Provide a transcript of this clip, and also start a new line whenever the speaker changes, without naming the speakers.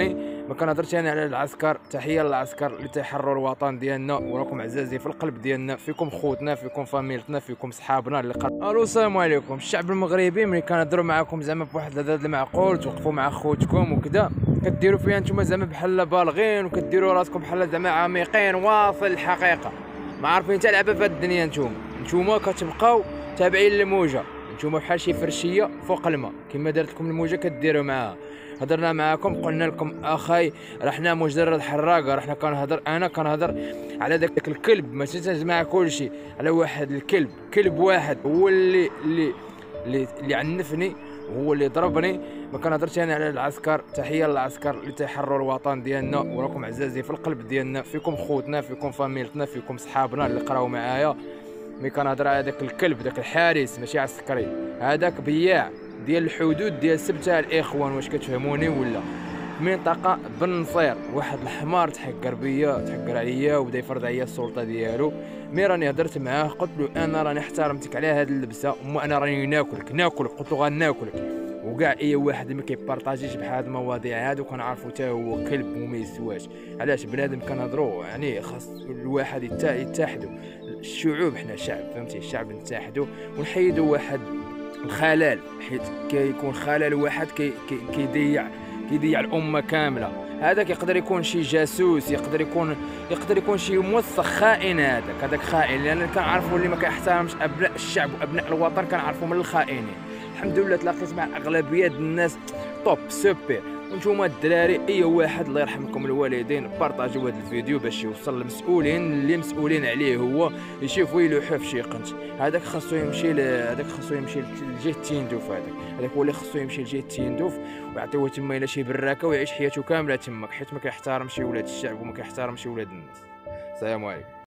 ما كنهضرش انا على العسكر. تحيه للعسكر اللي تيحرروا الوطن ديالنا وراكم عزازين في القلب ديالنا، فيكم خوتنا، فيكم فاميلتنا، فيكم صحابنا اللي الو السلام عليكم. الشعب المغربي ملي كنهضروا معاكم زعما بواحد العدد المعقول، توقفوا مع خوتكم وكذا، كديروا فيها نتوما زعما بحال بالغين وكديروا راسكم بحال زعما عميقين واصل الحقيقه، ما عارفين حتى لعبه في هاد الدنيا. نتوما كتبقاو تابعين للموجه، نتوما بحال شي فرشيه فوق الماء، كما دارت لكم الموجه كديروا معاها. هضرنا معاكم قلنا لكم اخاي راه حنا مجرد حراقه، راه حنا انا كنهضر على داك الكلب، ماشي تجمع كلشي على واحد الكلب، كلب واحد هو اللي عنفني، هو اللي ضربني. ما كنهضرش انا على العسكر. تحيه للعسكر اللي تيحرروا الوطن ديالنا وراكم عزازين في القلب ديالنا، فيكم خوتنا، فيكم فاميلتنا، فيكم صحابنا اللي قراو معايا. ملي كنهضر على داك الكلب، داك الحارس ماشي عسكري، هذاك بياع ديال الحدود ديال سبتها الاخوان، واش كتفهموني ولا؟ منطقه بن نصير واحد الحمار تحقر بيا، تحقر عليا وبدا يفرض عليا السلطه ديالو. مي راني هضرت معاه قلت له انا راني احترمتك على هاد اللبسه، انا راني ناكلك قلت له غناكلك. وكاع اي واحد ما كيبارطاجيش بحال هاد المواضيع هادو كنعرفو حتى هو كلب وما يسواش. علاش بنادم كنهضروا يعني خاص الواحد يتحدوا الشعوب، حنا شعب فهمتي، الشعب نتحدوا ونحيدوا واحد الخلل، حيت كيكون خلل واحد كيضيع الامه كامله. هذاك يقدر يكون شي جاسوس، يقدر يكون شي موسخ خائن. هذاك خائن، لان كنعرفوا اللي ما كيحترمش ابناء الشعب وابناء الوطن كنعرفوا من الخائنين. الحمد لله تلاقيت مع اغلبيه الناس توب سوبر. وانتم الدراري اي واحد الله يرحم لكم الوالدين بارطاجيو هذا الفيديو باش يوصل للمسؤولين اللي مسؤولين عليه، هو يشوفوا يلوحوا في شي قنت. هذاك خاصو يمشي لجهه تيندوف، هذاك هو اللي خاصو يمشي لجهه تيندوف ويعطيوه تما الى شي براكه ويعيش حياته كامله تماك، حيت ما كيحترمش ولاد الشعب وما كيحترمش ولاد الناس. السلام عليكم.